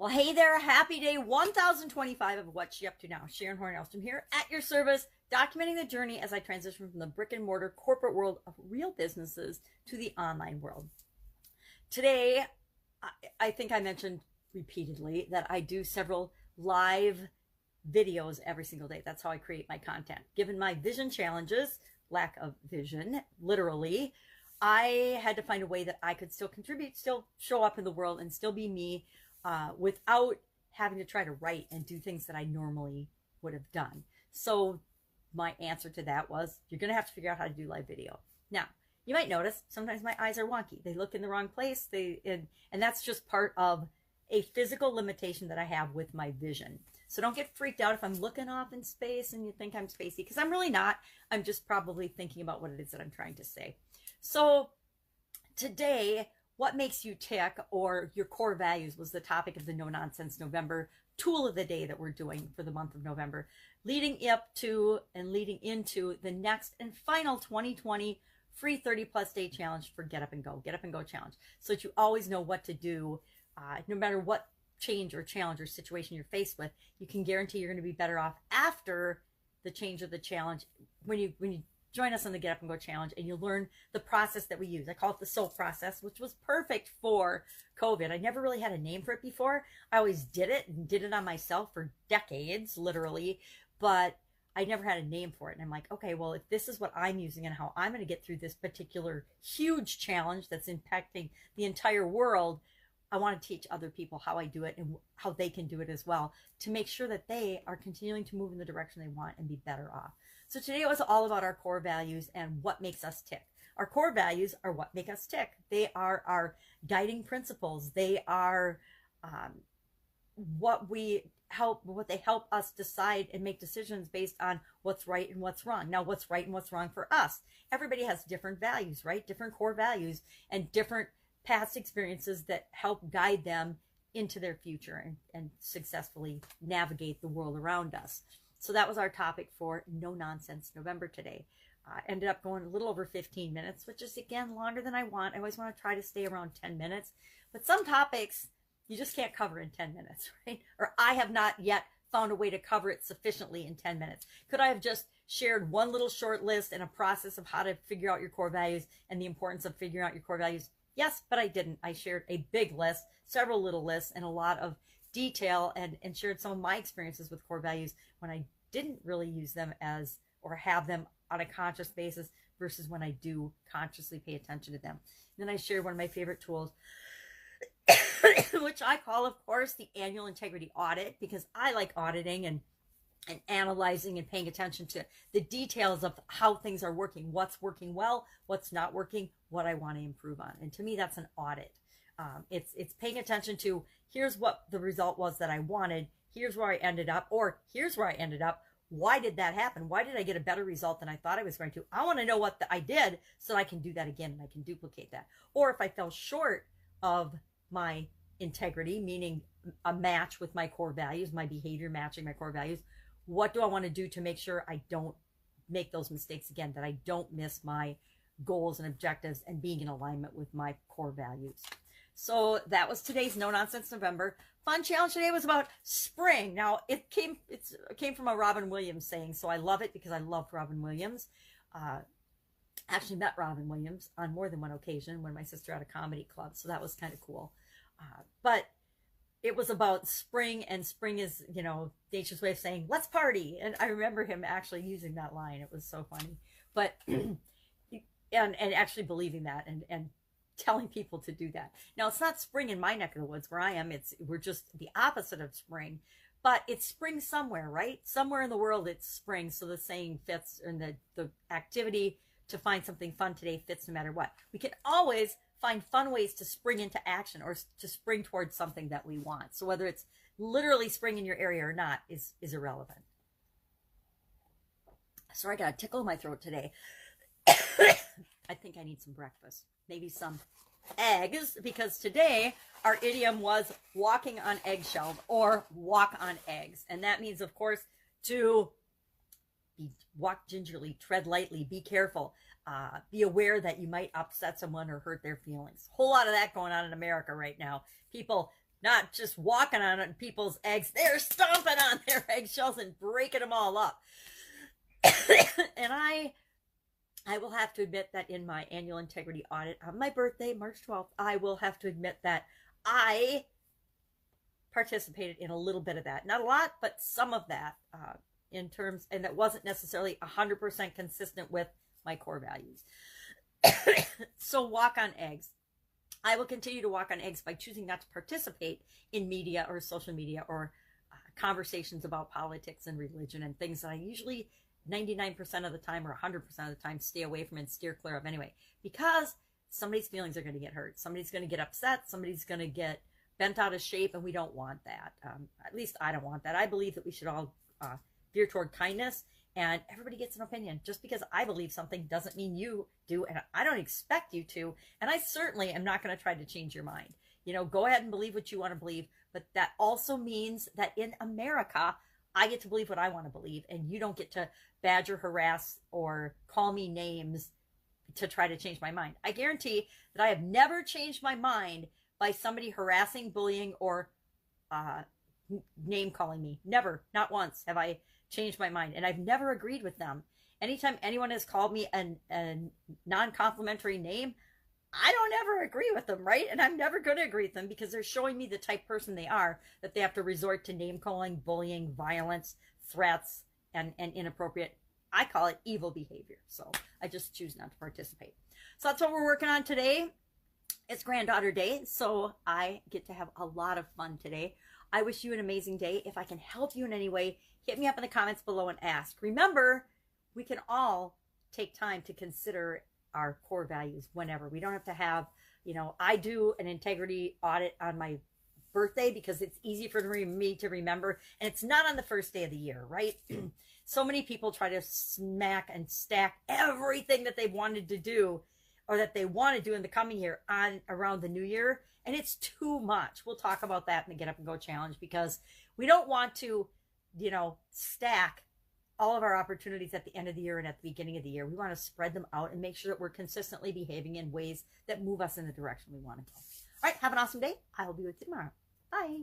Well, hey there, happy day 1025 of What's She Up To Now. Sharon Horne-Ellstrom here at your service, documenting the journey as I transition from the brick and mortar corporate world of real businesses to the online world. Today, I think I mentioned repeatedly that I do several live videos every single day. That's how I create my content. Given my vision challenges, lack of vision, literally, I had to find a way that I could still contribute, still show up in the world, and still be me, without having to try to write and do things that I normally would have done. So my answer to that was, you're going to have to figure out how to do live video. Now, you might notice sometimes my eyes are wonky. They look in the wrong place. And that's just part of a physical limitation that I have with my vision. So don't get freaked out if I'm looking off in space and you think I'm spacey, because I'm really not. I'm just probably thinking about what it is that I'm trying to say. So today, what makes you tick, or your core values, was the topic of the No Nonsense November tool of the day that we're doing for the month of November, leading up to and leading into the next and final 2020 free 30+ day challenge for Get Up and Go challenge, so that you always know what to do, no matter what change or challenge or situation you're faced with. You can guarantee you're going to be better off after the change or the challenge when you join us on the Get Up and Go challenge, and you'll learn the process that we use. I call it the SOAP process, which was perfect for COVID. I never really had a name for it before. I always did it and did it on myself for decades, literally, but I never had a name for it. And I'm like, okay, well, if this is what I'm using and how I'm going to get through this particular huge challenge that's impacting the entire world, I want to teach other people how I do it and how they can do it as well, to make sure that they are continuing to move in the direction they want and be better off. So today it was all about our core values and what makes us tick. Our core values are what make us tick. They are our guiding principles. They are what they help us decide and make decisions based on what's right and what's wrong. Now, what's right and what's wrong for us? Everybody has different values, right? Different core values and different past experiences that help guide them into their future and successfully navigate the world around us. So that was our topic for No Nonsense November today. Ended up going a little over 15 minutes, which is, again, longer than I want. I always want to try to stay around 10 minutes. But some topics you just can't cover in 10 minutes, right? Or I have not yet found a way to cover it sufficiently in 10 minutes. Could I have just shared one little short list and a process of how to figure out your core values and the importance of figuring out your core values? Yes, but I didn't. I shared a big list, several little lists, and a lot of detail, and shared some of my experiences with core values when I didn't really use them as, or have them on a conscious basis, versus when I do consciously pay attention to them. And then I shared one of my favorite tools, which I call, of course, the annual integrity audit, because I like auditing and analyzing and paying attention to the details of how things are working, what's working well, what's not working, what I want to improve on. And to me, that's an audit. It's paying attention to, here's what the result was that I wanted, here's where I ended up, or here's where I ended up. Why did that happen? Why did I get a better result than I thought I was going to? I want to know what I did so I can do that again and I can duplicate that. Or if I fell short of my integrity, meaning a match with my core values, my behavior matching my core values, what do I want to do to make sure I don't make those mistakes again, that I don't miss my goals and objectives and being in alignment with my core values? So that was today's No Nonsense November. Fun challenge today was about spring. Now, it came from a Robin Williams saying, so I love it because I love Robin Williams. Actually met Robin Williams on more than one occasion when my sister had a comedy club, so that was kind of cool. But it was about spring, and spring is, nature's way of saying, let's party. And I remember him actually using that line. It was so funny. But, and actually believing that and telling people to do that. Now, it's not spring in my neck of the woods where I am. We're just the opposite of spring, but it's spring somewhere, right? Somewhere in the world it's spring. So the saying fits, and the activity to find something fun today fits no matter what. We can always find fun ways to spring into action, or to spring towards something that we want. So whether it's literally spring in your area or not is irrelevant. Sorry, I got a tickle in my throat today. I think I need some breakfast. Maybe some eggs, because today our idiom was walking on eggshells, or walk on eggs. And that means, of course, to walk gingerly, tread lightly, be careful, be aware that you might upset someone or hurt their feelings. Whole lot of that going on in America right now. People not just walking on people's eggs. They're stomping on their eggshells and breaking them all up. And I will have to admit that in my annual integrity audit on my birthday, March 12th, I will have to admit that I participated in a little bit of that. Not a lot, but some of that in terms, and that wasn't necessarily 100% consistent with my core values. So walk on eggs. I will continue to walk on eggs by choosing not to participate in media or social media or conversations about politics and religion and things that I usually 99% of the time or 100% of the time stay away from and steer clear of anyway, because somebody's feelings are going to get hurt. Somebody's going to get upset. Somebody's going to get bent out of shape, and we don't want that. At least I don't want that. I believe that we should all veer toward kindness, and everybody gets an opinion. Just because I believe something doesn't mean you do, and I don't expect you to, and I certainly am not going to try to change your mind. You know, go ahead and believe what you want to believe, but that also means that in America, I get to believe what I want to believe, and you don't get to badger, harass, or call me names to try to change my mind. I guarantee that I have never changed my mind by somebody harassing, bullying, or name calling me. Never, not once have I changed my mind, and I've never agreed with them. Anytime anyone has called me a non-complimentary name, I don't ever agree with them, right? And I'm never going to agree with them because they're showing me the type person they are, that they have to resort to name calling, bullying, violence, threats, and inappropriate, I call it evil behavior. So I just choose not to participate. So that's what we're working on today. It's Granddaughter Day, so I get to have a lot of fun today. I wish you an amazing day. If I can help you in any way, hit me up in the comments below and ask. Remember, we can all take time to consider our core values whenever. We don't have to have, you know, I do an integrity audit on my birthday because it's easy for me to remember, and it's not on the first day of the year, right? So many people try to smack and stack everything that they wanted to do or that they want to do in the coming year on around the new year, and it's too much. We'll talk about that in the Get Up and Go challenge, because we don't want to, you know, stack all of our opportunities at the end of the year and at the beginning of the year. We want to spread them out and make sure that we're consistently behaving in ways that move us in the direction we want to go. All right, have an awesome day. I will be with you tomorrow. Bye.